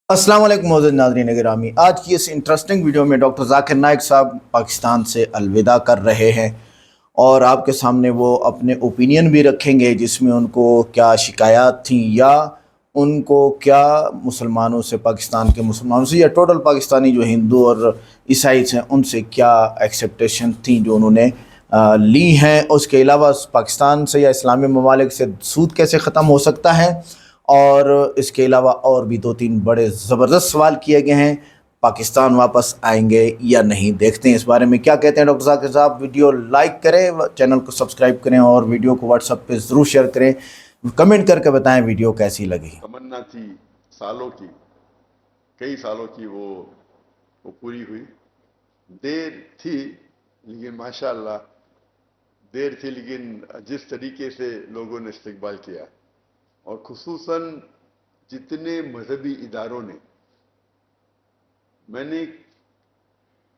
अस्सलाम वालेकुम मोअज़्ज़ज़ नाज़रीन गिरामी। आज की इस इंटरेस्टिंग वीडियो में डॉक्टर ज़ाकिर नाइक साहब पाकिस्तान से अलविदा कर रहे हैं और आपके सामने वो अपने ओपिनियन भी रखेंगे जिसमें उनको क्या शिकायत थी या उनको क्या मुसलमानों से, पाकिस्तान के मुसलमानों से या टोटल पाकिस्तानी जो हिंदू और ईसाई हैं उनसे क्या एक्सेप्टेशन थी जो उन्होंने ली हैं। उसके अलावा पाकिस्तान से या इस्लामी ममालिक से सूद कैसे ख़त्म हो सकता है, और इसके अलावा और भी दो तीन बड़े ज़बरदस्त सवाल किए गए हैं। पाकिस्तान वापस आएंगे या नहीं, देखते हैं इस बारे में क्या कहते हैं डॉक्टर ज़ाकिर साहब। वीडियो लाइक करें, चैनल को सब्सक्राइब करें और वीडियो को व्हाट्सएप पे ज़रूर शेयर करें। कमेंट करके बताएं वीडियो कैसी लगी। तमन्ना थी सालों की, कई सालों की, वो पूरी हुई। देर थी लेकिन माशाअल्लाह, देर थी लेकिन जिस तरीके से लोगों ने इस्तकबाल किया, और खुसूसन जितने मजहबी इदारों ने, मैंने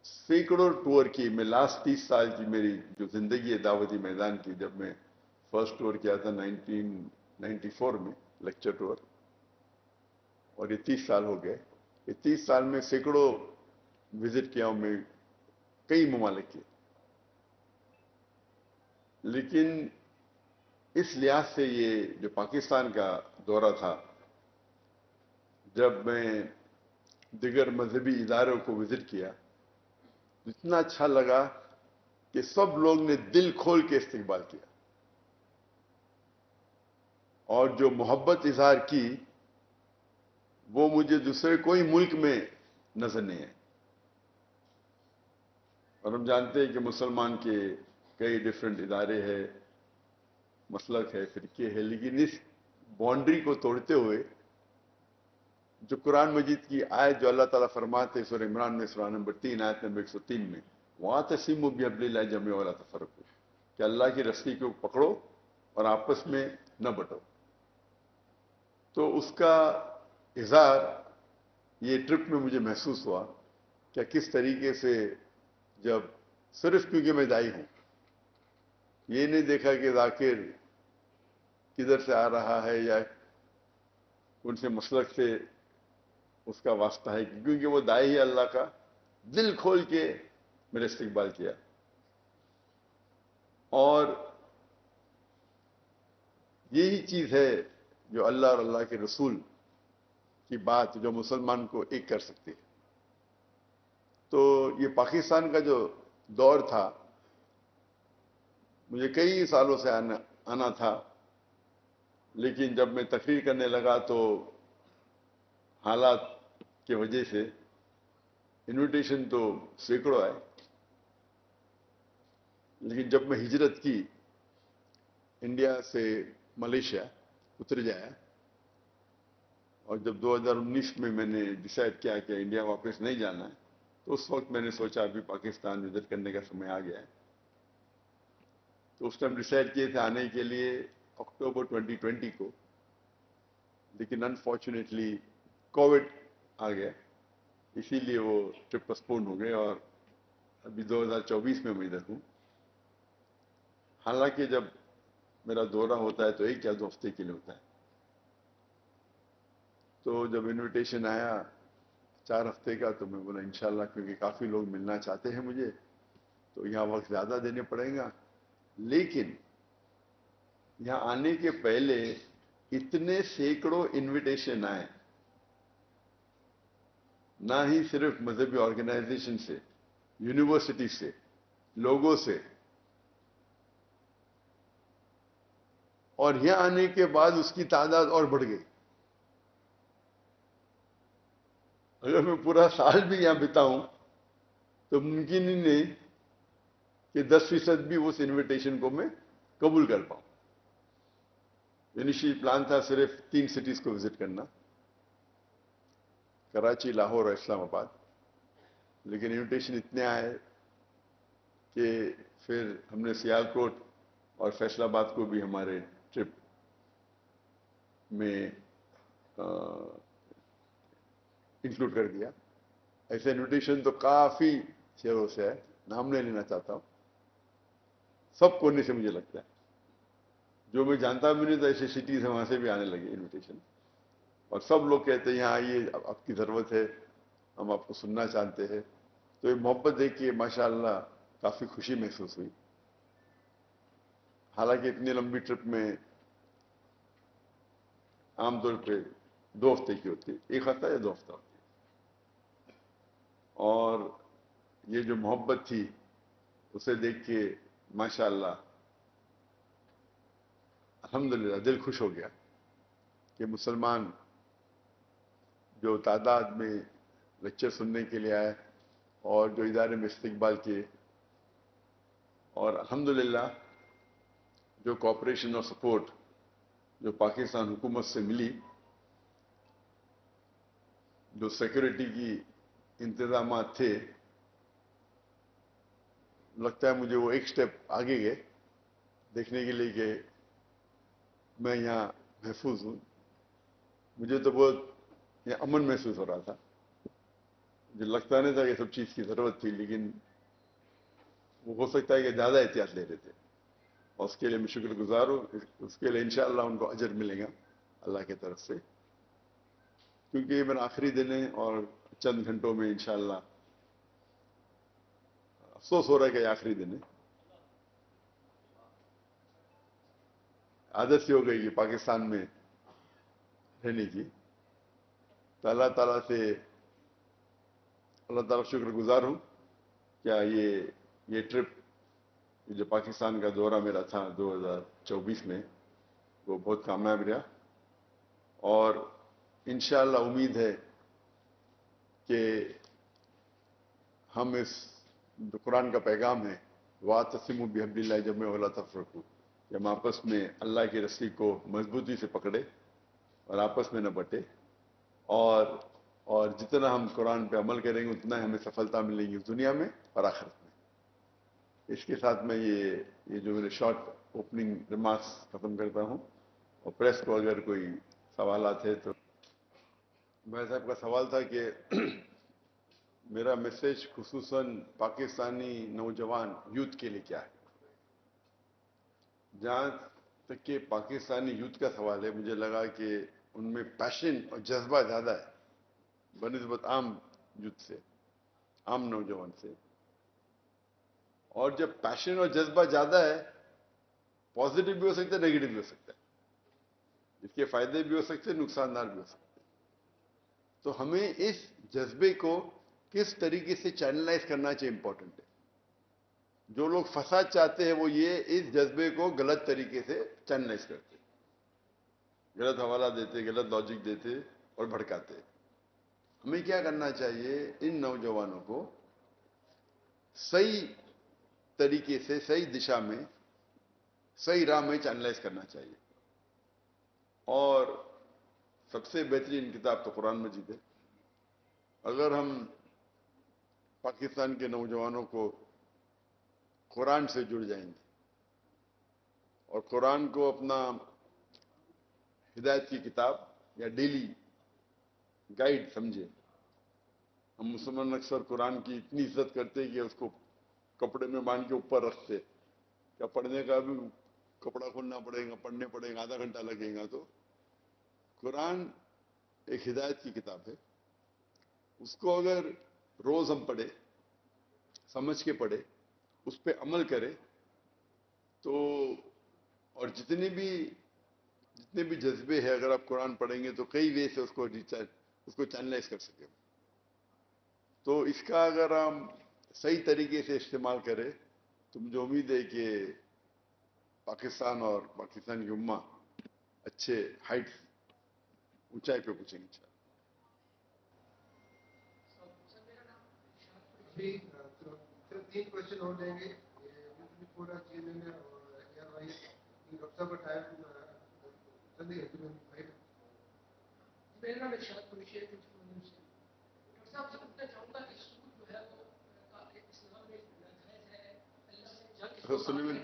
सैकड़ों टूर की। मैं लास्ट 30 साल की मेरी जो जिंदगी है दावती मैदान की, जब मैं फर्स्ट टूर किया था 1994 में, लेक्चर टूर, और ये 30 साल हो गए। ये 30 साल में सैकड़ों विजिट किया हूं मैं, कई ममालिक के। लेकिन इस लिहाज से ये जो पाकिस्तान का दौरा था, जब मैं दिगर मजहबी इदारों को विजिट किया, इतना अच्छा लगा कि सब लोग ने दिल खोल के इस्तकबाल किया और जो मोहब्बत इजहार की वो मुझे दूसरे कोई मुल्क में नजर नहीं है। और हम जानते हैं कि मुसलमान के कई डिफरेंट इदारे हैं, मसलक है, फिरके है, लेकिन इस बाउंड्री को तोड़ते हुए जो कुरान मजीद की आयत जो अल्लाह ताला फरमाते सूरह इमरान में, सूरह नंबर 3 आयत नंबर 103 में, वातसिमू बिहब्लिल्लाहि जमीअन वला तफर्रकू, कि अल्लाह की रस्सी को पकड़ो और आपस में न बटो। तो उसका इज़हार ये ट्रिप में मुझे महसूस हुआ कि किस तरीके से, जब सिर्फ क्योंकि मैं दाई हूं, ये नहीं देखा कि ज़ाकिर किधर से आ रहा है या उनसे मसलक से उसका वास्ता है, क्योंकि वो दाई है अल्लाह का, दिल खोल के मेरे इस्तकबाल किया। और यही चीज है जो अल्लाह और अल्लाह के रसूल की बात जो मुसलमान को एक कर सकती है। तो ये पाकिस्तान का जो दौर था, मुझे कई सालों से आना था, लेकिन जब मैं तकरीर करने लगा तो हालात की वजह से इनविटेशन तो सैकड़ों आए, लेकिन जब मैं हिजरत की इंडिया से मलेशिया उतर जाया, और जब 2019 में मैंने डिसाइड किया कि इंडिया वापस नहीं जाना है, तो उस वक्त मैंने सोचा अभी पाकिस्तान विजिट करने का समय आ गया है। तो उस टाइम डिसाइड किए थे आने के लिए अक्टूबर 2020 को, लेकिन अनफॉर्चुनेटली कोविड आ गया, इसीलिए वो ट्रिप पोस्टपोन हो गए और अभी 2024 में मैं इधर हूँ। हालांकि जब मेरा दौरा होता है तो 1 या 2 हफ्ते के लिए होता है। तो जब इनविटेशन आया 4 हफ्ते का, तो मैं बोला इंशाल्लाह, क्योंकि काफ़ी लोग मिलना चाहते हैं मुझे, तो यहाँ वक्त ज़्यादा देने पड़ेगा। लेकिन यहाँ आने के पहले इतने सैकड़ों इनविटेशन आए, ना ही सिर्फ मजहबी ऑर्गेनाइजेशन से, यूनिवर्सिटी से, लोगों से, और यहाँ आने के बाद उसकी तादाद और बढ़ गई। अगर मैं पूरा साल भी यहाँ बिताऊं तो मुमकिन ही नहीं कि 10% भी उस इनविटेशन को मैं कबूल कर पाऊं। इनिशियल प्लान था सिर्फ 3 सिटीज को विजिट करना, कराची, लाहौर और इस्लामाबाद, लेकिन इनविटेशन इतने आए कि फिर हमने सियालकोट और फैसलाबाद को भी हमारे ट्रिप में इंक्लूड कर दिया। ऐसे इनविटेशन तो काफी शहरों से है, नाम नहीं लेना चाहता हूं, सब कोने से मुझे लगता है। जो मैं जानता भी नहीं था ऐसे सिटीज है, वहां से भी आने लगे इनविटेशन। اور سب لوگ کہتے ہیں یہاں آئیے آپ کی ضرورت ہے, ہم آپ کو سننا چاہتے ہیں. تو یہ محبت دیکھ کے ماشاءاللہ کافی خوشی محسوس ہوئی. حالانکہ اتنی لمبی ٹرپ میں عام طور پہ 2 ہفتے کی ہوتی ہے, 1 ہفتہ یا 2 ہفتہ ہوتی ہے, اور یہ جو محبت تھی اسے دیکھ کے ماشاءاللہ الحمدللہ دل خوش ہو گیا کہ مسلمان جو تعداد میں لیکچر سننے کے لیے آئے اور جو ادارے میں استقبال کیے, اور الحمدللہ جو کوآپریشن اور سپورٹ جو پاکستان حکومت سے ملی, جو سیکورٹی کی انتظامات تھے, لگتا ہے مجھے وہ ایک سٹیپ آگے گئے دیکھنے کے لیے کہ میں یہاں محفوظ ہوں. مجھے تو بہت یہ امن محسوس ہو رہا تھا. مجھے لگتا نہیں تھا کہ سب چیز کی ضرورت تھی, لیکن وہ ہو سکتا ہے کہ زیادہ احتیاط لے رہے تھے, اور اس کے لیے میں شکر گزار ہوں. اس کے لیے انشاءاللہ ان کو اجر ملے گا اللہ کی طرف سے, کیونکہ یہ میرا آخری دن ہے اور چند گھنٹوں میں انشاءاللہ افسوس ہو رہا ہے کہ یہ آخری دن ہے. عادت سی ہو گئی کہ پاکستان میں رہنے کی. تو اللہ تعالیٰ سے اللہ تعالیٰ شکر گزار ہوں. کیا یہ ٹرپ جو پاکستان کا دورہ میرا تھا 2024 میں, وہ بہت کامیاب رہا, اور انشاءاللہ امید ہے کہ ہم اس جو قرآن کا پیغام ہے وَاعْتَصِمُوا بِحَبْلِ اللَّهِ جَمِيعًا وَلَا تَفَرَّقُوا, کہ ہم آپس میں اللہ کی رسی کو مضبوطی سے پکڑے اور آپس میں نہ بٹے, اور جتنا ہم قرآن پہ عمل کریں گے اتنا ہی ہمیں سفلتا ملے گی دنیا میں اور آخرت میں. اس کے ساتھ میں یہ جو میرے شارٹ اوپننگ ریمارکس ختم کرتا ہوں, اور پریس کو اگر کوئی سوالات ہے تو. بھائی صاحب کا سوال تھا کہ میرا میسج خصوصاً پاکستانی نوجوان یوتھ کے لیے کیا ہے. جہاں تک کہ پاکستانی یوتھ کا سوال ہے, مجھے لگا کہ ان میں پیشن اور جذبہ زیادہ ہے بنسبت عام یوتھ سے, عام نوجوان سے. اور جب پیشن اور جذبہ زیادہ ہے, پازیٹو بھی ہو سکتا ہے, نیگیٹو بھی ہو سکتا ہے, اس کے فائدے بھی ہو سکتے ہیں, نقصان دار بھی ہو سکتے ہیں. تو ہمیں اس جذبے کو کس طریقے سے چینلائز کرنا چاہیے امپورٹنٹ ہے. جو لوگ فساد چاہتے ہیں وہ یہ اس جذبے کو غلط طریقے سے چینلائز کرتے, غلط حوالہ دیتے, غلط لاجک دیتے اور بھڑکاتے. ہمیں کیا کرنا چاہیے, ان نوجوانوں کو صحیح طریقے سے, صحیح دشا میں, صحیح راہ میں چینلائز کرنا چاہیے. اور سب سے بہترین کتاب تو قرآن مجید ہے. اگر ہم پاکستان کے نوجوانوں کو قرآن سے جڑ جائیں گے اور قرآن کو اپنا ہدایت کی کتاب یا ڈیلی گائیڈ سمجھے. ہم مسلمان اکثر قرآن کی اتنی عزت کرتے کہ اس کو کپڑے میں باندھ کے اوپر رکھتے, کیا پڑھنے کا بھی کپڑا کھولنا پڑے گا, پڑھنے پڑے گا, آدھا گھنٹہ لگے گا. تو قرآن ایک ہدایت کی کتاب ہے, اس کو اگر روز ہم پڑھے, سمجھ کے پڑھے, اس پہ عمل کرے, تو اور جتنے بھی جذبے ہیں اگر آپ قرآن پڑھیں گے تو کئی وے سے اس کو چینلائز کر سکیں. تو اس کا اگر ہم صحیح طریقے سے استعمال کریں تو مجھے امید ہے کہ پاکستان اور پاکستان کی امہ اچھے ہائٹ اونچائی پہ پہنچیں گے. صرف 3 کوشچن ہو جائیں گے, پورا چیز میں اور ڈاکٹر صاحب کا ٹائم جلدی ہے. میرا نام ارشاد قریشی ہے. ڈاکٹر صاحب سے پوچھنا چاہوں گا کہ سود جو ہے وہ اسلام میں ناجائز ہے, اللہ سے جنگ سنیے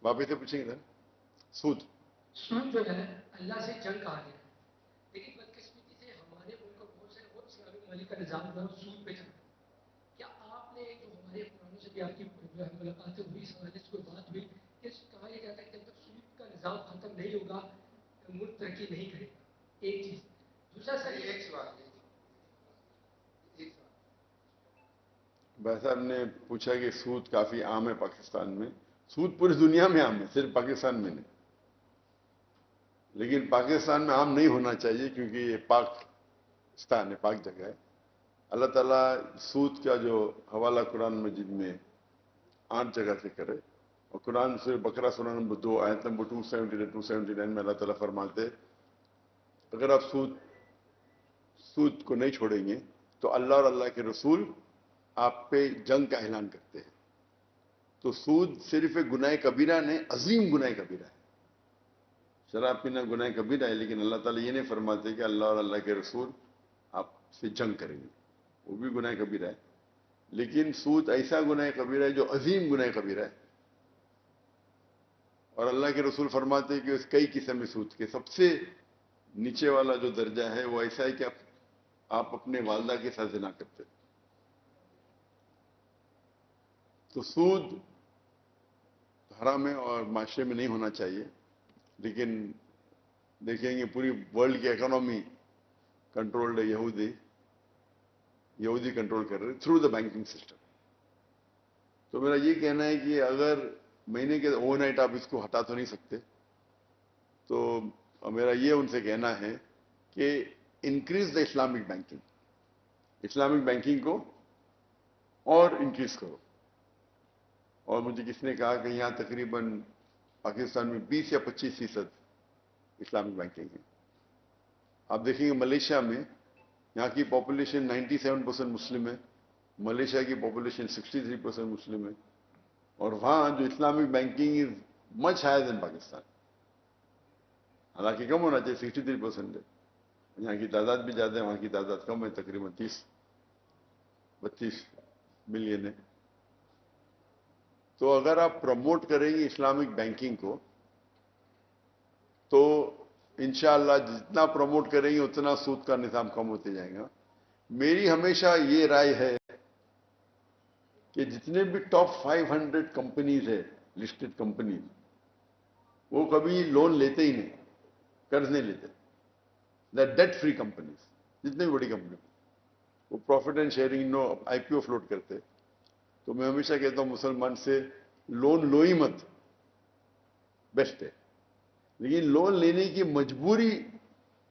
واپس سے پوچھیں گے سر. سود جو ہے اللہ سے جنگ کہا گیا ہے, لیکن بدقسمتی سے ہمارے ملک کو بہت سے اسلامی ممالک کا نظام جو ہے سود پہ چل رہا ہے. کیا آپ نے جو ہمارے قرآن سے بھی آپ کی جو ہے ملاقاتیں ہوئی, اس حوالے سے کوئی بات ہوئی کہ کہا یہ جاتا ہے کہ جب تک سود کا نظام ختم نہیں ہوگا ملک ترقی نہیں کرے گا؟ ایک چیز. एक सवाल भाई साहब ने पूछा कि सूद काफी आम है पाकिस्तान में। सूद पूरी दुनिया में आम है, सिर्फ पाकिस्तान में नहीं। लेकिन पाकिस्तान में आम नहीं होना चाहिए क्योंकि ये पाकिस्तान है, पाक जगह है। अल्लाह ताला सूद का जो हवाला कुरान मजीद में 8 जगह से करे, और कुरान से बकरा सूरा नंबर 2 आयत नंबर 279 में अल्लाह ताला फरमाते अगर आप सूद को नहीं छोड़ेंगे तो अल्लाह और अल्लाह के रसूल आप पे जंग का ऐलान करते हैं। तो सूद सिर्फ एक गुनाह कबीरा नहीं, अजीम गुनाह कबीरा है। शराब पीना गुनाह कबीरा है, लेकिन अल्लाह ताला ये नहीं फरमाते कि अल्लाह और अल्लाह के रसूल आपसे जंग करेंगे, वो भी गुनाह कबीरा है। लेकिन सूद ऐसा गुनाह कबीरा है जो अजीम गुनाह कबीरा है। और अल्लाह के रसूल फरमाते हैं कि उस कई किस्म में सूद के सबसे नीचे वाला जो दर्जा है वो ऐसा है कि आप अपने वालदा के साथ जिना करते। तो सूद हराम है और माशरे में नहीं होना चाहिए। लेकिन देखेंगे पूरी वर्ल्ड की इकोनॉमी कंट्रोल्ड है, यहूदी कंट्रोल कर रहे थ्रू द बैंकिंग सिस्टम। तो मेरा ये कहना है कि अगर महीने के ओवरनाइट आप इसको हटा तो नहीं सकते, तो मेरा ये उनसे कहना है कि increase the Islamic banking, Islamic banking को और इंक्रीज करो। और मुझे किसने कहा कि यहाँ तकरीबन पाकिस्तान में 20 या 25% इस्लामिक बैंकिंग है। आप देखेंगे मलेशिया में, यहाँ की पॉपुलेशन 97% मुस्लिम है, मलेशिया की पॉपुलेशन 63% मुस्लिम है, और वहाँ जो Islamic banking is much higher than Pakistan. हालांकि कम होना चाहिए, 63% है। यहाँ की तादाद भी ज़्यादा है, वहाँ की तादाद कम है, तकरीबन 30-32 मिलियन है। तो अगर आप प्रमोट करेंगे इस्लामिक बैंकिंग को तो इंशाअल्लाह जितना प्रमोट करेंगे उतना सूद का निज़ाम कम होते जाएगा। मेरी हमेशा ये राय है कि जितने भी टॉप 500 कंपनीज है, लिस्टेड कंपनीज, वो कभी लोन लेते ही नहीं, कर्ज नहीं लेते। द डेट फ्री कंपनीज, जितनी भी बड़ी कंपनी, वो profit and sharing no IPO float करते। तो मैं हमेशा कहता हूं मुसलमान से लोन लो ही मत, बेस्ट है। लेकिन लोन लेने की मजबूरी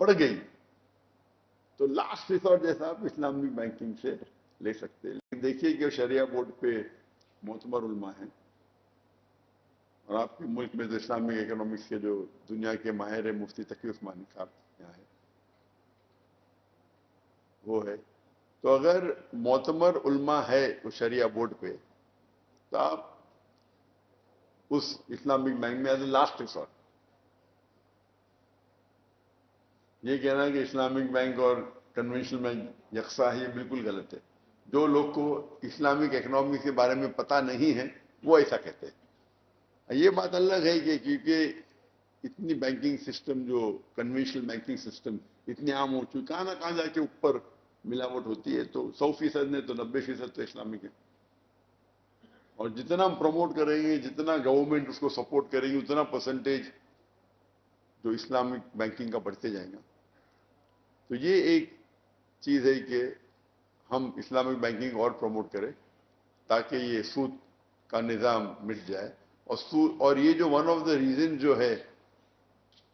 पड़ गई तो लास्ट रिसोर्ट जैसा आप इस्लामिक बैंकिंग से ले सकते हैं। लेकिन देखिए कि शरिया बोर्ड पे मोतबर उलमा है, और आपके मुल्क में जो इस्लामिक इकोनॉमिक्स के जो दुनिया के माहिर है मुफ्ती तकी उस्मानी साहब यहाँ है, वो है। तो अगर मोतबर उलमा है उस शरिया बोर्ड पे तो आप उस इस्लामिक बैंक में एज ए लास्ट रिसोर्ट, ये कहना है कि इस्लामिक बैंक और कन्वेंशनल बैंक यकसा है, ये बिल्कुल गलत है। जो लोग को इस्लामिक इकोनॉमिक्स के बारे में पता नहीं है वो ऐसा कहते हैं। ये बात अलग है कि क्योंकि इतनी बैंकिंग सिस्टम, जो कन्वेंशनल बैंकिंग सिस्टम इतनी आम हो चुकी, कहाँ ना कहाँ जाके ऊपर मिलावट होती है। तो 100% ने तो 90% तो इस्लामिक है। और जितना हम प्रमोट करेंगे, जितना गवर्नमेंट उसको सपोर्ट करेगी, उतना परसेंटेज जो इस्लामिक बैंकिंग का बढ़ते जाएगा। तो ये एक चीज है कि हम इस्लामिक बैंकिंग और प्रमोट करें ताकि ये सूद का निज़ाम मिट जाए। और ये जो वन ऑफ द रीजन जो है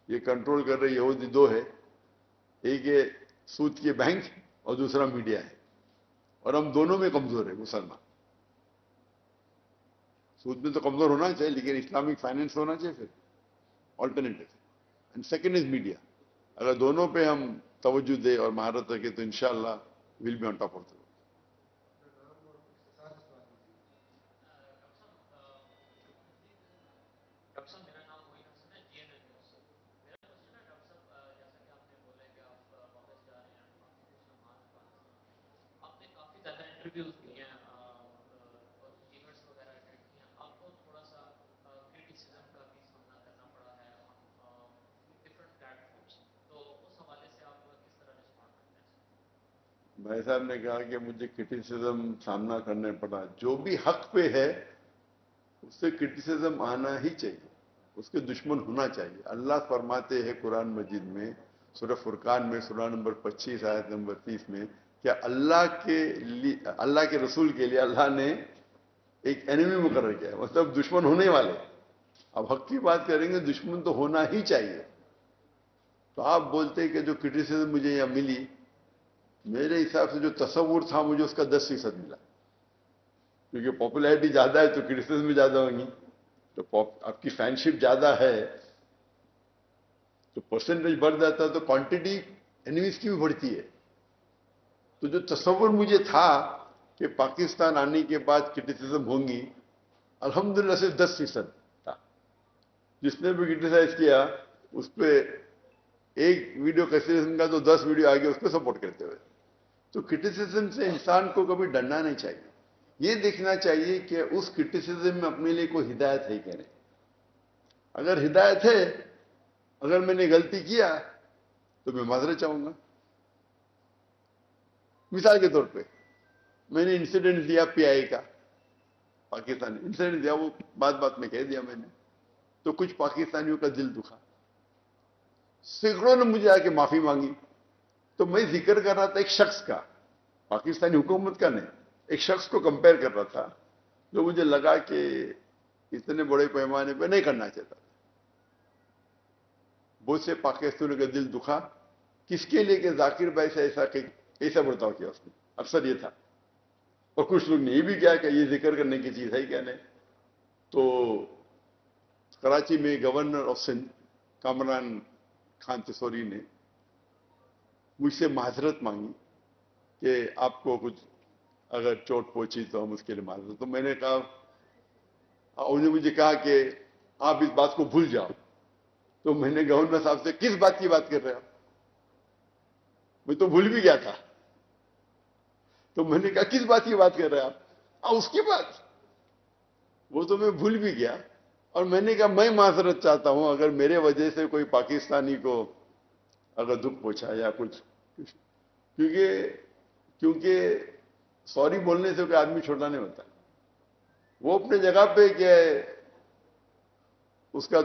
ये कंट्रोल कर रहे यहूदी दो है, एक है सूद के बैंक और दूसरा मीडिया है, और हम दोनों में कमजोर है मुसलमान। सूद में तो कमजोर होना चाहिए, लेकिन इस्लामिक फाइनेंस होना चाहिए फिर alternative. And second is media. अगर दोनों पे हम तवज्जो दे और महारत रखे तो इंशाअल्लाह will be on top of the. Interviews दिए हैं और इवेंट्स वगैरह अटेंड किए हैं, आपको थोड़ा सा क्रिटिसिज्म का भी सामना करना पड़ा है ऑन डिफरेंट प्लेटफॉर्म्स, तो उस हवाले से आप किस तरह रिस्पॉन्ड करते हैं? भाई साहब ने कहा कि मुझे क्रिटिसिज्म सामना करने पड़ा। जो भी हक पे है उससे क्रिटिसिज्म आना ही चाहिए, उसके दुश्मन होना चाहिए। अल्लाह फरमाते हैं कुरान मजीद में سورہ فرقان میں سورہ نمبر 25 آیت نمبر 30 میں کہ اللہ کے رسول کے لیے اللہ نے ایک اینیمی مقرر کیا ہے، مطلب دشمن ہونے والے. اب حق کی بات کریں گے، دشمن تو ہونا ہی چاہیے. تو آپ بولتے ہیں کہ جو کرٹیسزم مجھے یہاں ملی، میرے حساب سے جو تصور تھا مجھے اس کا 10% ملا، کیونکہ پاپولیرٹی زیادہ ہے تو کرٹیسزم بھی زیادہ ہوں گی. تو آپ کی فینشپ زیادہ ہے تو پرسنٹیج بڑھ جاتا ہے، تو کوانٹٹی اینیمیز کی بھی بڑھتی ہے. تو جو تصور مجھے تھا کہ پاکستان آنے کے بعد کرٹیسزم ہوں گی، الحمدللہ صرف 10% تھا. جس نے بھی کرٹیسائز کیا اس پہ ایک ویڈیو کرٹیسزم کا تو 10 ویڈیو آگے اس کو سپورٹ کرتے ہوئے. تو کرٹیسزم سے انسان کو کبھی ڈرنا نہیں چاہیے. یہ دیکھنا چاہیے کہ اس کرٹیسزم میں اپنے لیے کوئی ہدایت ہے کہ نہیں. اگر ہدایت ہے، اگر میں نے غلطی کیا تو میں معذرت چاہوں گا. مثال کے طور پہ میں نے انسیڈنٹ دیا پی آئی کا، پاکستانی انسیڈنٹ دیا، وہ بات میں کہہ دیا میں نے، تو کچھ پاکستانیوں کا دل دکھا، سینکڑوں نے مجھے آ کے معافی مانگی. تو میں ذکر کر رہا تھا ایک شخص کا، پاکستانی حکومت کا نہیں، ایک شخص کو کمپیئر کر رہا تھا جو مجھے لگا کہ اتنے بڑے پیمانے پہ نہیں کرنا چاہتا. بہت سے پاکستانیوں کا دل دکھا، کس کے لیے کہ ذاکر بھائی سے ایسا برتاؤ کیا اس نے. اکثر یہ تھا. اور کچھ لوگ نے یہ بھی کیا کہ یہ ذکر کرنے کی چیز ہے کیا نہیں. تو کراچی میں گورنر آف سندھ کامران خان تسوری نے مجھ سے معذرت مانگی کہ آپ کو کچھ اگر چوٹ پہنچی تو ہم اس کے لیے معذرت. تو میں نے کہا، انہوں نے مجھے کہا کہ آپ اس بات کو بھول جاؤ. تو میں نے گورنر صاحب سے، کس بات کی بات کر رہے ہیں؟ میں تو بھول بھی گیا تھا. تو میں نے کہا کس بات کی بات کر رہے ہیں آپ؟ اس کی بات، وہ تو میں بھول بھی گیا. اور میں نے کہا میں معذرت چاہتا ہوں اگر میرے وجہ سے کوئی پاکستانی کو اگر دکھ پہنچا یا کچھ، کیونکہ سوری بولنے سے کوئی آدمی چھوٹا نہیں ہوتا. وہ اپنے جگہ پہ کیا ہے، اس کے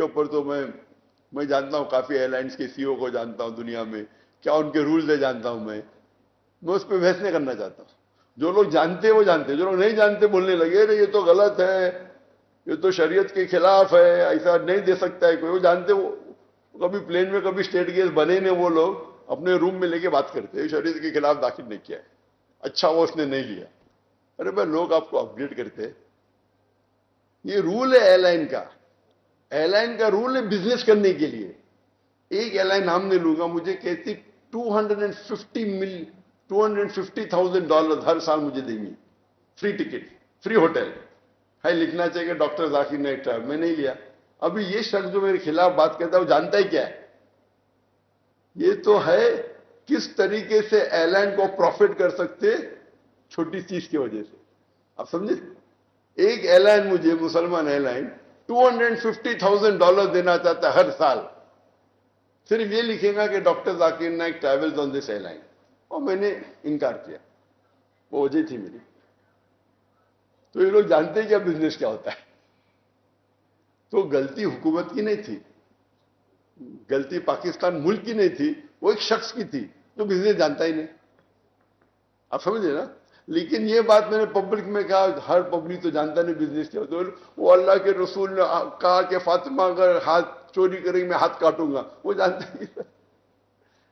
اوپر تو میں جانتا ہوں، کافی ایئر لائنس کے سی او کو جانتا ہوں دنیا میں، کیا ان کے رولز ہے جانتا ہوں میں اس پہ بحث نہیں کرنا چاہتا ہوں. جو لوگ جانتے ہیں وہ جانتے ہیں، جو لوگ نہیں جانتے بولنے لگے ارے یہ تو غلط ہے، یہ تو شریعت کے خلاف ہے، ایسا نہیں دے سکتا ہے کوئی. وہ جانتے، وہ کبھی پلین میں کبھی اسٹیٹ گیس بنے نے، وہ لوگ اپنے روم میں لے کے بات کرتے ہیں شریعت کے خلاف داخل نہیں کیا ہے، اچھا وہ اس نے نہیں لیا. ارے بھائی لوگ آپ کو اپ گریڈ کرتے ہیں. یہ رول ہے ایئر لائن کا. ایئر لائن کا رول ہے بزنس کرنے کے لیے. ایک ایئر لائن نام نہیں لوں گا، مجھے کہتی $250,000 ہر سال مجھے دیں گی، فری ٹکٹ، فری ہوٹل ہے. لکھنا چاہیے کہ ڈاکٹر ذاکر نائک ٹریول. میں نہیں لیا. ابھی یہ شخص جو میرے خلاف بات کرتا ہے وہ جانتا ہی کیا ہے؟ یہ تو ہے کس طریقے سے ایئر لائن کو پروفٹ کر سکتے چھوٹی چیز کی وجہ سے. آپ سمجھے؟ ایک ایئر لائن مجھے، مسلمان ایئر لائن، $250,000 دینا چاہتا ہے ہر سال. صرف یہ لکھے گا کہ doctor Zakir Naik travels on this airline. اور میں نے انکار کیا، وہ وجہ تھی میری. تو یہ لوگ جانتے ہیں کیا بزنس کیا ہوتا ہے. تو غلطی حکومت کی نہیں تھی، غلطی پاکستان ملک کی نہیں تھی، وہ ایک شخص کی تھی جو بزنس جانتا ہی نہیں. آپ سمجھے نا؟ لیکن یہ بات میں نے پبلک میں کہا، ہر پبلک تو جانتا نہیں بزنس کیا ہوتا ہے. وہ اللہ کے رسول نے کہا کہ فاطمہ اگر ہاتھ چوری کرے گی میں ہاتھ کاٹوں گا، وہ جانتا ہی نہیں.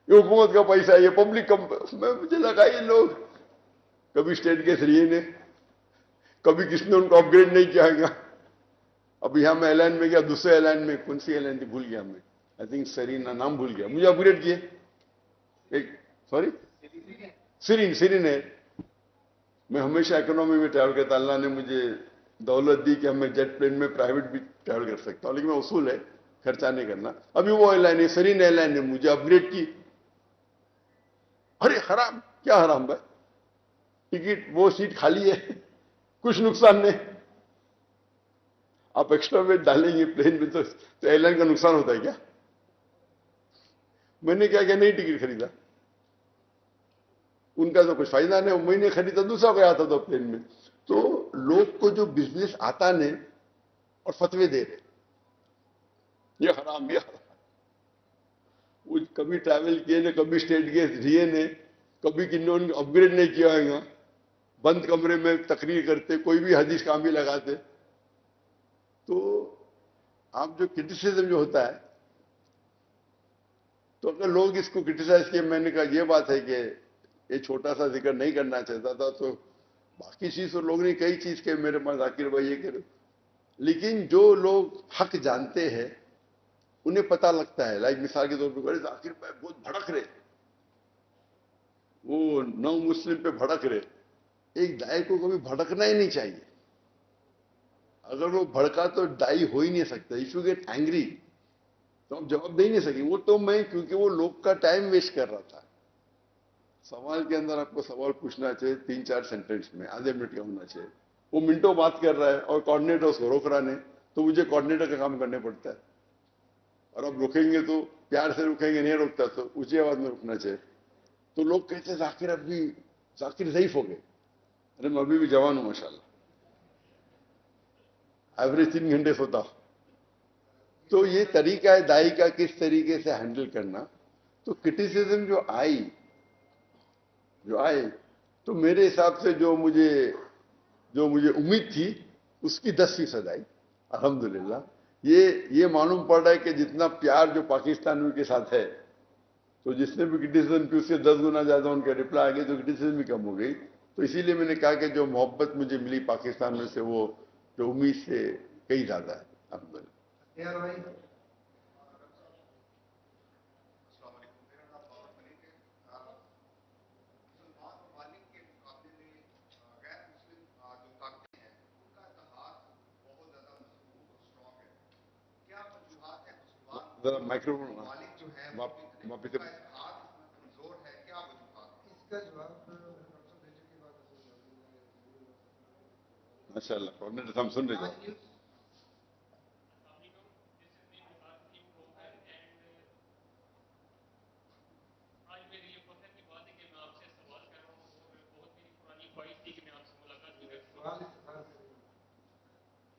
یہ حکومت کا پیسہ ہے، یہ پبلک کا. مجھے لگا یہ لوگ کبھی اسٹیٹ کے ذریعے نے، کبھی کس نے ان کو اپ گریڈ نہیں کیا گا. اب یہاں میں ایئر لائن میں گیا، دوسرے ایئر لائن میں، کون سی ایئر لائن تھی بھول گیا میں، آئی تھنک سرینا، نام بھول گیا، مجھے اپ گریڈ کیے. ایک سرین ہے. میں ہمیشہ اکنامی میں ٹریول کرتا، اللہ نے مجھے دولت دی کہ میں جیٹ پلین میں پرائیویٹ بھی ٹریول کر سکتا ہوں، لیکن میں اصول ہے خرچہ نہیں کرنا. ابھی وہ ایئر لائن ہے، سرین ایئر لائن نے مجھے اپ گریڈ کی. ارے حرام! کیا حرام بھائی؟ ٹکٹ وہ سیٹ خالی ہے، کچھ نقصان نہیں. آپ ایکسٹرا ویٹ ڈالیں گے پلین میں تو ایئر لائن کا نقصان ہوتا ہے کیا؟ میں نے کیا نئی ٹکٹ خریدا، ان کا تو کچھ فائدہ نہیں. میں نے خریدا، دوسرا کوئی آتا تھا پلین میں. تو لوگ کو جو بزنس آتا نہیں اور فتوے دے رہے، یہ حرام، یہ حرام. वो कभी ट्रैवल किए ने, कभी स्टेट के रिए ने, कभी किन्होंने अपग्रेड नहीं किया होगा, बंद कमरे में तकरीर करते, कोई भी हदीस काम भी लगाते। तो आप जो क्रिटिसिज्म जो होता है, तो अगर लोग इसको क्रिटिसाइज किए, मैंने कहा ये बात है कि ये छोटा सा जिक्र नहीं करना चाहता था, तो बाकी चीज तो लोग ने कई चीज के मेरे पास जाकिर भाई ये करो, लेकिन जो लोग हक जानते हैं उन्हें पता लगता है। लाइक मिसाल के तौर पर जाकिर भाई बहुत भड़क रहे, वो नौ मुस्लिम पे भड़क रहे। एक दाई को कभी भड़कना ही नहीं चाहिए। अगर वो भड़का तो दाई हो ही नहीं सकता। इफ यू गेट एंग्री तो हम जवाब दे ही नहीं सके। वो तो मैं, क्योंकि वो लोग का टाइम वेस्ट कर रहा था। सवाल के अंदर आपको सवाल पूछना चाहिए 3-4 सेंटेंस में, आधे मिनट का होना चाहिए। वो मिनटों बात कर रहा है और कोऑर्डिनेटर उसको रोक रहा नहीं, तो मुझे कोऑर्डिनेटर का काम करने पड़ता है। और अब रुकेंगे तो प्यार से रुकेंगे, नहीं रुकता तो ऊंची आवाज में रुकना चाहिए। तो लोग कहते हैं जाकिर अभी जाकिर ज़ईफ हो गए। अरे मैं अभी भी जवान हूं माशाल्लाह, एवरेज 3 घंटे सोता। तो ये तरीका है दाई का किस तरीके से हैंडल करना। तो क्रिटिसिज्म जो आए तो मेरे हिसाब से जो मुझे उम्मीद थी उसकी 10% आई अल्हम्दुलिल्लाह। ये मालूम पड़ रहा है कि जितना प्यार जो पाकिस्तानियों के साथ है, तो जिसने भी क्रिटिसिज्म की उससे 10 गुना ज्यादा उनके रिप्लाई आ गए, तो क्रिटिसिज्म भी कम हो गई। तो इसीलिए मैंने कहा कि जो मोहब्बत मुझे मिली पाकिस्तान में से, वो जो उम्मीद से कहीं ज्यादा है अल्हम्दुलिल्लाह। यार भाई माइक्रोफोन जो है वापिस इसका जवाब डॉक्टर भेजे के बाद माशाल्लाह कोऑर्डिनेटर हम सुन रहे थे। आज मेरी ये फखर की बात है कि मैं आपसे सवाल कर रहा हूँ और बहुत मेरी पुरानी ख्वाहिश थी कि मैं आपसे मुलाकात भी कर सकूँ।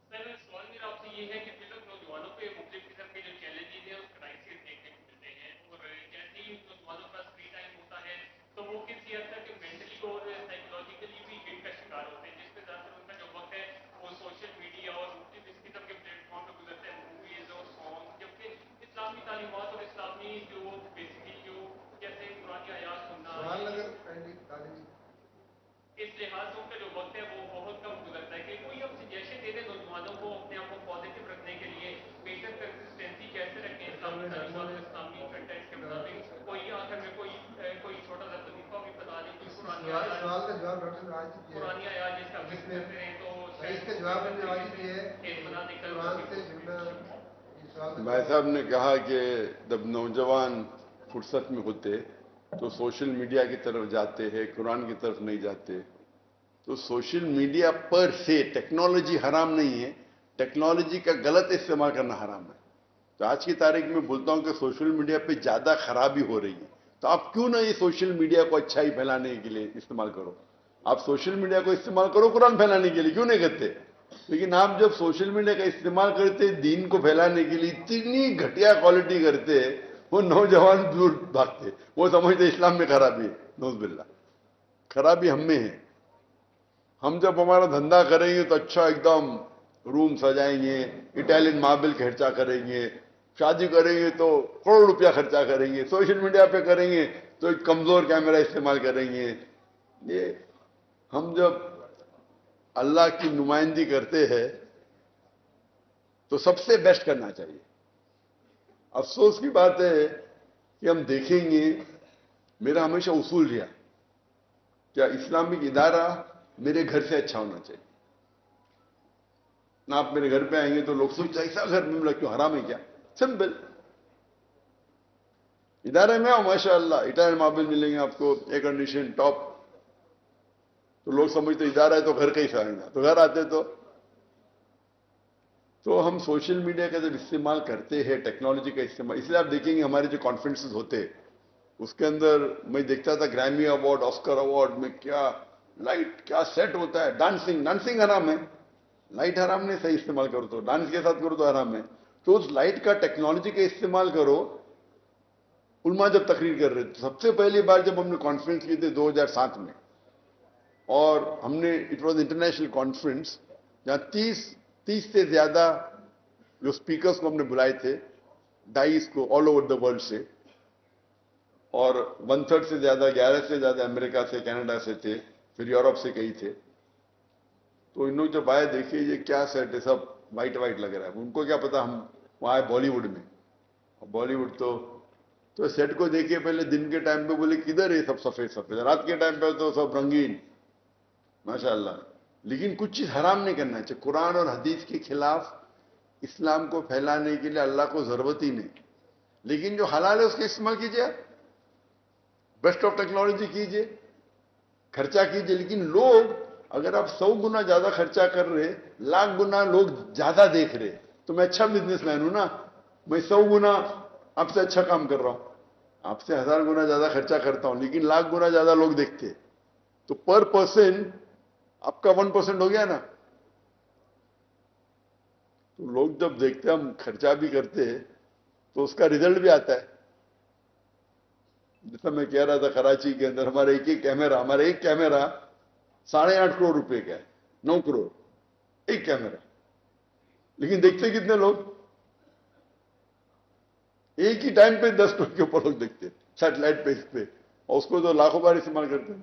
सर सवाल मेरा आपसे ये है कि फिलहाल नौजवानों पे मुख्तलिफ किस्म के जो चैलेंजेस हैं, उस क्राइसिस देखने को मिलते हैं, और जैसे ही नौजवानों का फ्री टाइम होता है तो वो किसी हद तक मेंटली और साइकोलॉजिकली भी हिट का शिकार होते हैं, जिसमें ज़्यादातर उनका जो वक्त है वो सोशल मीडिया और मुख्तलिफ इस किस्म के प्लेटफॉर्म पर गुजरते हैं, मूवीज़ और सॉन्ग। जबकि इस्लामी तालीमात और इस्लामी जो बेसिकली जो जैसे पुरानी आयात सुनना, इस लिहाज से उनका जो वक्त है वो बहुत कम गुजरता है। कि कोई हम सजेशन दे दें नौजवानों को अपने आप को पॉजिटिव रखने के लिए, बेशक कंसिस्टेंसी कैसे रखें इस्लामी तालीमात और इस्लामी कंटेंट के मुताबिक, कोई आखिर में कोई छोटा सा वजीफा भी बता दें, कोई पुरानी आयात जिसका जिक्र करते हैं, तो इसका जवाब मैंने आज ही दिया है। भाई साहब ने कहा कि जब नौजवान फुर्सत में होते तो सोशल मीडिया की तरफ जाते हैं, कुरान की तरफ नहीं जाते। तो सोशल मीडिया पर से टेक्नोलॉजी हराम नहीं है, टेक्नोलॉजी का गलत इस्तेमाल करना हराम है। तो आज की तारीख में बोलता हूं कि सोशल मीडिया पे ज्यादा खराबी हो रही है, तो आप क्यों ना ये सोशल मीडिया को अच्छाई फैलाने के लिए इस्तेमाल करो। आप सोशल मीडिया को इस्तेमाल करो कुरान फैलाने के लिए, क्यों नहीं करते। लेकिन आप जब सोशल मीडिया का इस्तेमाल करते दीन को फैलाने के लिए, इतनी घटिया क्वालिटी करते, वो नौजवान दूर भागते, वो समझते इस्लाम में खराबी है। नौज़बिल्लाह, खराबी हम में है। हम जब हमारा धंधा करेंगे तो अच्छा एकदम रूम सजाएंगे, इटालियन मार्बल खर्चा करेंगे, शादी करेंगे तो करोड़ रुपया खर्चा करेंगे, सोशल मीडिया पे करेंगे तो एक कमजोर कैमरा इस्तेमाल करेंगे। ये हम जब अल्लाह की नुमाइंदगी करते हैं तो सबसे बेस्ट करना चाहिए। अफसोस की बात है कि हम देखेंगे, मेरा हमेशा उसूल रहा क्या इस्लामिक इदारा मेरे घर से अच्छा होना चाहिए ना। आप मेरे घर पे आएंगे तो लोग सोचते ऐसा घर में क्यों, हराम है क्या। सिंपल, इदारे में आओ माशाअल्लाह, इटालियन मार्बल मिलेंगे आपको, एयर कंडीशन टॉप। तो लोग समझते इदारा है तो घर कैसा आएगा, तो घर आते तो हम सोशल मीडिया का जब इस्तेमाल करते हैं, टेक्नोलॉजी का इस्तेमाल, इसलिए आप देखेंगे हमारे जो कॉन्फ्रेंसेस होते हैं उसके अंदर मैं देखता था ग्रैमी अवार्ड, ऑस्कर अवार्ड में क्या लाइट, क्या सेट होता है। डांसिंग हराम है, लाइट हराम नहीं, सही इस्तेमाल करो तो, डांस के साथ करो तो हराम है। तो उस लाइट का, टेक्नोलॉजी का इस्तेमाल करो علماء جب تقریر کر رہے تھے. سب سے پہلی بار جب ہم نے کانفرنس کی تھی 2007 میں, اور ہم نے اٹ واز انٹرنیشنل کانفرنس جہاں 30 سے زیادہ جو اسپیکرس کو ہم نے بلائے تھے, ڈائیس کو آل اوور دا ورلڈ سے, اور 1/3 سے زیادہ 11 سے زیادہ امریکہ سے, کینیڈا سے تھے, پھر یورپ سے کئی تھے. تو ان لوگ جب آئے دیکھیے یہ کیا سیٹ ہے, سب وائٹ وائٹ لگ رہا ہے. ان کو کیا پتا ہم وہاں آئے بالی ووڈ میں. بالی ووڈ تو سیٹ کو دیکھیے پہلے دن کے ٹائم پہ بولے کدھر ہے سب سفید سفید, رات کے ٹائم پہ تو سب رنگین ماشاء اللہ. لیکن کچھ چیز حرام نہیں کرنا چاہیے. قرآن اور حدیث کے خلاف اسلام کو پھیلانے کے لیے اللہ کو ضرورت ہی نہیں. لیکن جو حلال ہے اس کا استعمال کیجیے, بیسٹ آف ٹیکنالوجی کیجیے, خرچہ کیجیے. لیکن لوگ اگر آپ 100 گنا زیادہ خرچہ کر رہے, 1,00,000 گنا لوگ زیادہ دیکھ رہے, تو میں اچھا بزنس مین ہوں نا, میں 100 گنا آپ سے اچھا کام کر رہا ہوں. آپ سے 1000 گنا زیادہ خرچہ کرتا ہوں, لیکن 1,00,000 گنا زیادہ لوگ دیکھتے, تو پر پرسن آپ کا 1% ہو گیا نا. تو لوگ جب دیکھتے ہم خرچہ بھی کرتے ہیں تو اس کا رزلٹ بھی آتا ہے. جیسا میں کہہ رہا تھا کراچی کے اندر ہمارا ایک کیمرہ 8.5 کروڑ روپے کا ہے, 9 کروڑ ایک کیمرہ. لیکن دیکھتے کتنے لوگ, ایک ہی ٹائم پہ 10 کروڑ کے اوپر لوگ دیکھتے سیٹلائٹ پہ اس پہ, اور اس کو تو لاکھوں بار استعمال کرتے ہیں,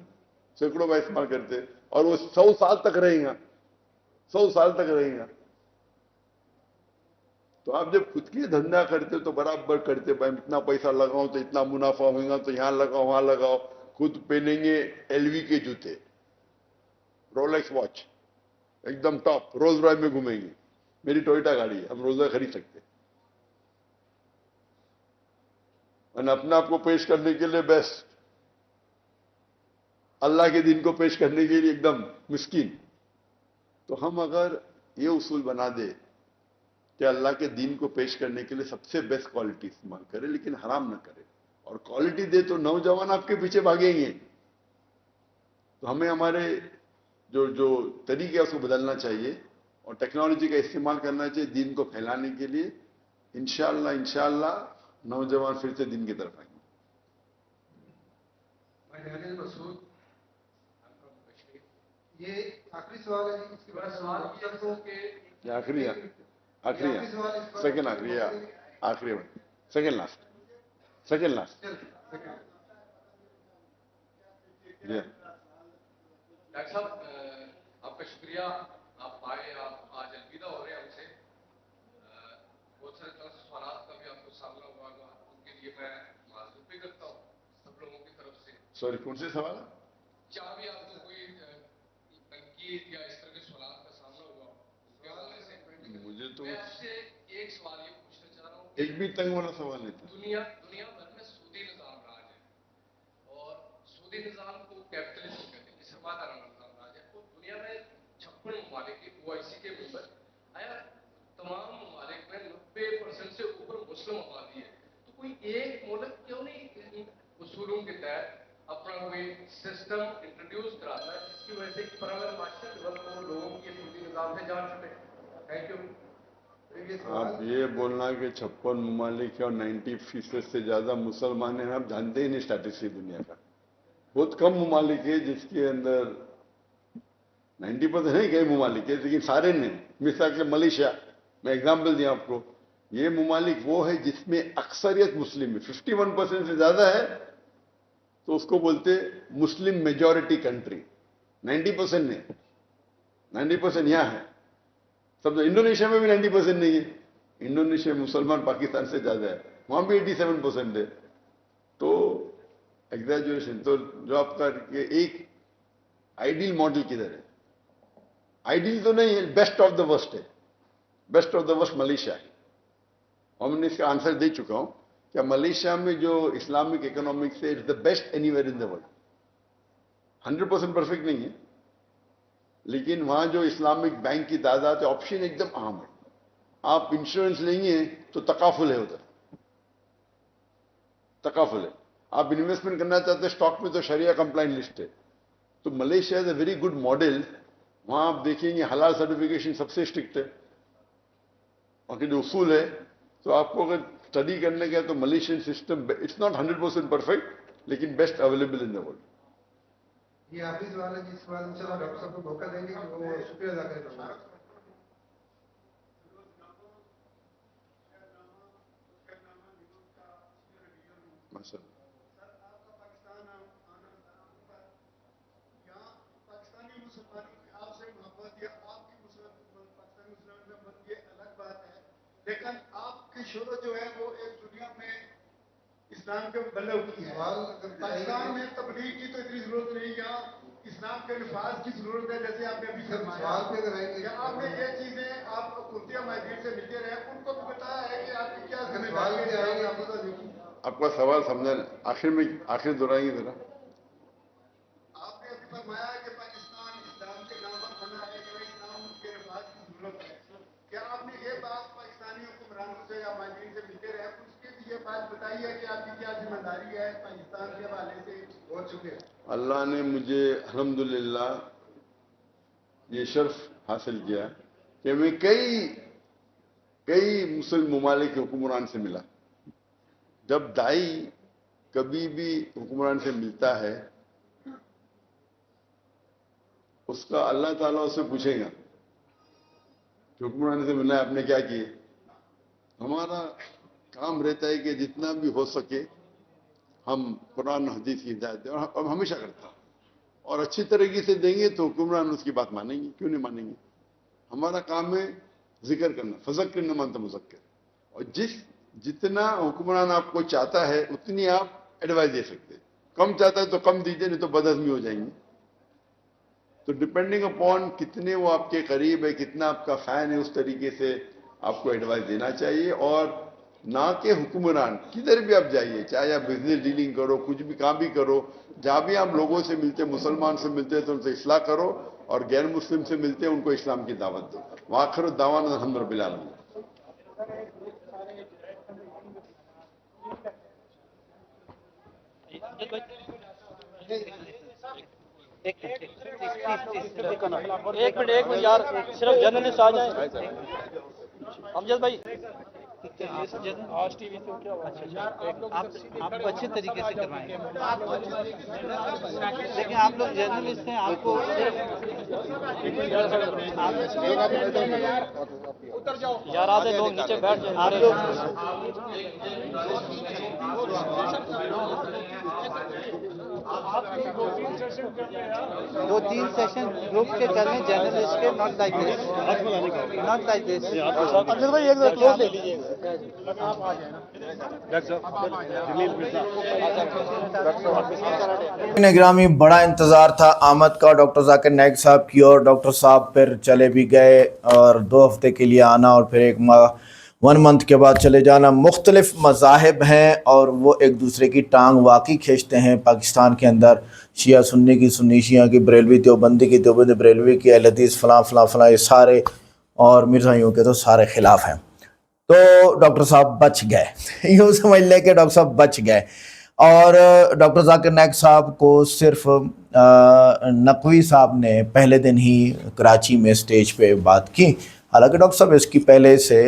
سینکڑوں بار استعمال کرتے ہیں, اور وہ 100 سال تک رہیں گا, 100 سال تک رہیں گا. تو آپ جب خود کی دھندا کرتے تو برابر کرتے, بھائی اتنا پیسہ لگاؤ تو اتنا منافع ہوگا, تو یہاں لگاؤ وہاں لگاؤ. خود پہنیں گے LV کے جوتے, رولیکس واچ ایک دم ٹاپ, روز رائے میں گھومیں گے. میری ٹوئیٹا گاڑی ہے, ہم روز رائے خرید سکتے. اور اپنے آپ کو پیش کرنے کے لیے بیسٹ, اللہ کے دین کو پیش کرنے کے لیے ایک دم مسکین. تو ہم اگر یہ اصول بنا دے کہ اللہ کے دین کو پیش کرنے کے لیے سب سے بیسٹ کوالٹی استعمال کرے, لیکن حرام نہ کرے, اور کوالٹی دے تو نوجوان آپ کے پیچھے بھاگیں گے. تو ہمیں ہمارے جو طریقے اس کو بدلنا چاہیے, اور ٹیکنالوجی کا استعمال کرنا چاہیے دین کو پھیلانے کے لیے. انشاءاللہ نوجوان پھر سے دین کی طرف آئیں گے. بھائی دانیل مسعود, یہ آخری سوال ہے. اس کے بعد سوال یہ ہو کہ یہ آخری سیکنڈ آخری سیکنڈ لاسٹ جی. ڈاکٹر صاحب آپ کا شکریہ, آپ آئے, آپ آج الوداع ہو رہے ہیں ہم سے. بہت سارے طرح سے سوالات کا بھی آپ کو سامنا ہوا گا, ان کے لیے میں معذرت بھی کرتا ہوں سب لوگوں کی طرف سے. سوری کون سے سوال ہے؟ کیا بھی آپ کو کوئی تنقید یا اس طرح کے سوالات کا سامنا ہوا اس کے حوالے سے؟ مجھے تو میں آپ سے ایک سوال یہ پوچھنا چاہ رہا ہوں, ایک بھی تنگ والا سوال نہیں تھا. دنیا بھر میں سودی نظام راج ہے, اور سودی نظام کو کیپٹلزم کہتے ہیں, سرمایہ نظام راج ہے. اور دنیا میں 56 ممالک کی OIC کے ممبر, آیا تمام ممالک میں 90% سے اوپر مسلم آبادی ہے. تو کوئی ایک ملک کیوں نہیں ان اصولوں کے تحت اپنا کوئی سسٹم انٹروڈیوس کراتا ہے جس کی وجہ سے ایک پرامن معاشرت ڈیولپ ہو, لوگوں کی سودی نظام سے جان چھٹے. Thank you. آپ یہ بولنا کہ 56 ممالک اور 90% سے زیادہ مسلمان ہیں, آپ جانتے ہی نہیں اسٹیٹسٹک دنیا کا. بہت کم ممالک ہے جس کے اندر 90% نہیں, کئی ممالک ہے لیکن سارے نہیں. مثال کے ملیشیا, میں اگزامپل دیا آپ کو, یہ ممالک وہ ہے جس میں اکثریت مسلم ہے, 51% سے زیادہ ہے, تو اس کو بولتے مسلم میجورٹی کنٹری. 90% نہیں, 90% یہاں ہے. سب انڈونیشیا میں بھی 90% نہیں ہے. انڈونیشیا میں مسلمان پاکستان سے زیادہ ہے, وہاں بھی 87% ہے. تو ایگزیجریشن. تو جو آپ کا ایک آئیڈیل ماڈل کدھر ہے؟ آئیڈیل تو نہیں ہے, بیسٹ آف دا ورسٹ ہے. Best of the worst Malaysia ہے, اور میں نے اس کا آنسر دے چکا ہوں. کیا ملیشیا میں جو اسلامک اکنامکس ہے, it's the best anywhere in the world. 100% perfect نہیں ہے, لیکن وہاں جو اسلامک بینک کی تعداد ہے, آپشن ایک دم عام ہے. آپ انشورنس لیں گے تو تکافل ہے, ادھر تکافل ہے. آپ انویسٹمنٹ کرنا چاہتے ہیں اسٹاک میں تو شریعہ کمپلائنٹ لسٹ ہے. تو Malaysia is a very good model. وہاں آپ دیکھیں گے حلال سرٹیفکیشن سب سے اسٹرکٹ ہے, وہاں کے جو اصول ہے. تو آپ کو اگر स्टडी करने का तो Malaysian system it's not 100% perfect, लेकिन best available in the world. ये हाफिज वाला जिसके बाद इंशाल्लाह डॉक्टर साहब को मौका देंगे कि वो शुक्रिया अदा करें हमारा. पाकिस्तानी मुसलमानों की आपसे मोहब्बत या आपकी पाकिस्तानी मुसलमान में मत, ये अलग बात है, लेकिन आपकी शोहरत जो है वो एक दुनिया में इस्लाम के बल्ले उठी है. पाकिस्तान में तबलीग की तो इतनी जरूरत नहीं, यहाँ इस्लाम के नफाज की जरूरत है. जैसे आपने अभी फरमाया कि आपने ये चीजें आप कुर्तिया माहिर से मिलते रहे, उनको भी बताया है कि आपकी क्या जिम्मेदारी है. आपका सवाल समझा, आखिर दोहराएंगे जरा. आपने अभी फरमाया कि पाकिस्तान इस्लाम के नाम पर बना है कि इस्लाम के नफाज की जरूरत है. क्या आपने ये बात पाकिस्तानी हुक्मरानों से या माहिरीन से मिलते रहे, उसके भी ये बात बताई है कि आपकी क्या जिम्मेदारी है पाकिस्तान के हवाले से? बहुत शुक्रिया. अल्लाह ने मुझे अल्हम्दुलिल्लाह ये शर्फ हासिल किया कि मैं कई मुस्लिम ममालिक के हुक्मरान से मिला. जब दाई कभी भी हुक्मरान से मिलता है, उसका अल्लाह ताला उससे पूछेगा कि हुक्मरान से मिलना है, आपने क्या किए. हमारा काम रहता है कि जितना भी हो सके हम कुरान हदीस की हिदायत दें, और हमेशा करता हूं, और अच्छी तरीके से देंगे तो हुक्मरान उसकी बात मानेंगे, क्यों नहीं मानेंगे. हमारा काम है जिक्र करना, फज़क्किर न मन मुज़क्किर, और जितना हुक्मरान आपको चाहता है उतनी आप एडवाइस दे सकते हैं. कम चाहता है तो कम दीजिए, नहीं तो बदहज़मी हो जाएंगे. तो डिपेंडिंग अपॉन कितने वो आपके करीब है, कितना आपका फैन है, उस तरीके से आपको एडवाइस देना चाहिए. और ना के हुक्मरान किधर भी आप जाइए, चाहे आप बिजनेस डीलिंग करो, कुछ भी काम भी करो, जहां भी आप लोगों से मिलते, मुसलमान से मिलते हैं तो उनसे इस्लाह करो, और गैर मुस्लिम से मिलते हैं उनको इस्लाम की दावत दो. वाखिर दावाना अल्हम्दुलिल्लाह रब्बिल आलमीन. एक मिनट यार, सिर्फ जर्नलिस्ट आ जाए. अमजद भाई, आज टीवी से क्या हुआ? आप अच्छे तरीके से करवाएंगे. लेकिन आप लोग जर्नलिस्ट हैं, आपको यार आधे लोग नीचे बैठ जाए. आप लोग दो तीन सेशन ग्रुप के कर लें जर्नलिस्ट के, not like this, not like this. Amjad भाई एक मिनट क्लोज ले लीजिए. निगरानी बड़ा इंतज़ार था आमद का डॉक्टर जाकिर नाइक साहब की, और डॉक्टर साहब फिर चले भी गए, और 2 हफ्ते के लिए आना और फिर 1 मंथ के बाद चले जाना. मुख्तलिफ मज़ाहिब हैं और वो एक दूसरे की टांग वाकई खींचते हैं पाकिस्तान के अंदर. शिया सुन्नी की सुन्नी शिया की, बरेलवी देवबंदी की देवबंदी बरेलवी की, अहले हदीस फलां फलां फलां, ये सारे, और मिर्ज़ाइयों के तो सारे खिलाफ हैं. तो डॉक्टर साहब बच गए, यूँ समझ लें कि डॉक्टर साहब बच गए. और डॉक्टर जाकिर नाइक साहब को सिर्फ नकवी साहब ने पहले दिन ही कराची में स्टेज पे बात की. हालांकि डॉक्टर साहब इसकी पहले से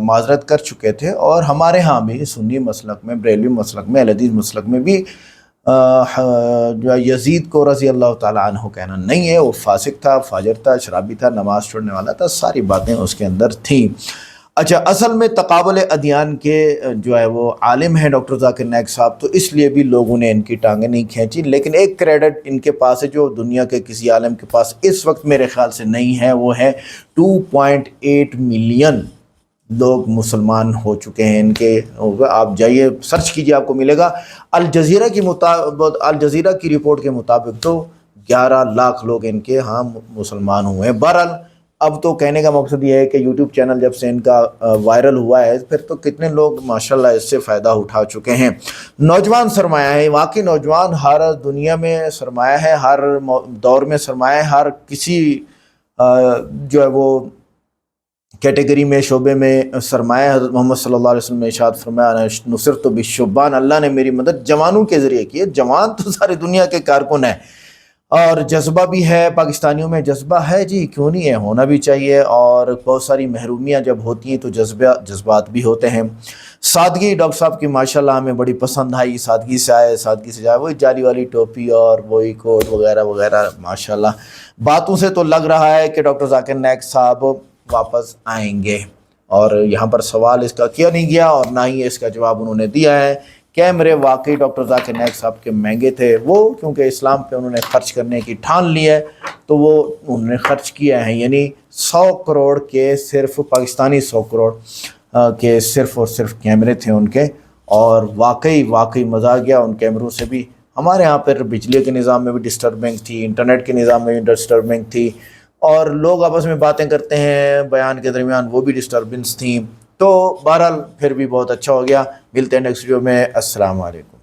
माजरत कर चुके थे, और हमारे यहाँ भी सुन्नी मसलक में, बरेलवी मसलक में, अहले हदीस मसलक में भी जो यजीद को रज़ी अल्लाह ताला अन्हु कहना नहीं है. वो फासिक था, फाजिर था, शराबी था, नमाज छोड़ने वाला था, सारी बातें उसके अंदर थीं. अच्छा, असल में तकाबुल अदियान के जो है वो आलिम हैं डॉक्टर जाकिर नाइक साहब, तो इसलिए भी लोगों ने इनकी टांगें नहीं खींची. लेकिन एक क्रेडिट इनके पास है जो दुनिया के किसी आलिम के पास इस वक्त मेरे ख्याल से नहीं है, वो है 2.8 मिलियन लोग मुसलमान हो चुके हैं इनके. आप जाइए सर्च कीजिए, आपको मिलेगा. अल जज़ीरा की रिपोर्ट के मुताबिक तो 11 लाख लोग इनके यहाँ मुसलमान हुए हैं. बहरहाल अब तो कहने का मकसद ये है कि यूट्यूब चैनल जब से इनका वायरल हुआ है, फिर तो कितने लोग माशाल्लाह इससे फ़ायदा उठा चुके हैं. नौजवान सरमाया है, वाकई नौजवान हर दुनिया में सरमाया है, हर दौर में सरमाया है. हर किसी जो है वो कैटेगरी में, शोबे में सरमाया. हज़रत मोहम्मद सल्लल्लाहु अलैहि वसल्लम ने इरशाद फरमाया, नुसरत बिश्शुबान, अल्लाह ने मेरी मदद जवानों के ज़रिए की है. जवान तो सारी दुनिया के कारकुन हैं, اور جذبہ بھی ہے، پاکستانیوں میں جذبہ ہے جی، کیوں نہیں ہے، ہونا بھی چاہیے. اور بہت ساری محرومیاں جب ہوتی ہیں تو جذبات بھی ہوتے ہیں. سادگی ڈاکٹر صاحب کی ماشاءاللہ ہمیں بڑی پسند آئی، سادگی سے آئے، سادگی سے جائے، وہی جالی والی ٹوپی اور وہی کوٹ وغیرہ وغیرہ. ماشاءاللہ باتوں سے تو لگ رہا ہے کہ ڈاکٹر ذاکر نائک صاحب واپس آئیں گے. اور یہاں پر سوال اس کا کیا نہیں گیا اور نہ ہی اس کا جواب انہوں نے دیا ہے. کیمرے واقعی ڈاکٹر ذاکر نائک صاحب کے مہنگے تھے، وہ کیونکہ اسلام پہ انہوں نے خرچ کرنے کی ٹھان لی ہے تو وہ انہوں نے خرچ کیا ہے. یعنی 100 کروڑ کے صرف پاکستانی 100 کروڑ کے صرف اور صرف کیمرے تھے ان کے. اور واقعی مزہ آ گیا ان کیمروں سے بھی. ہمارے ہاں پر بجلی کے نظام میں بھی ڈسٹربنگ تھی، انٹرنیٹ کے نظام میں بھی ڈسٹربنگ تھی، اور لوگ آپس میں باتیں کرتے ہیں بیان کے درمیان، وہ بھی ڈسٹربنس تھیں. تو بہرحال پھر بھی بہت اچھا ہو گیا. ملتے ہیں نیکسٹ ویڈیو میں. السلام علیکم.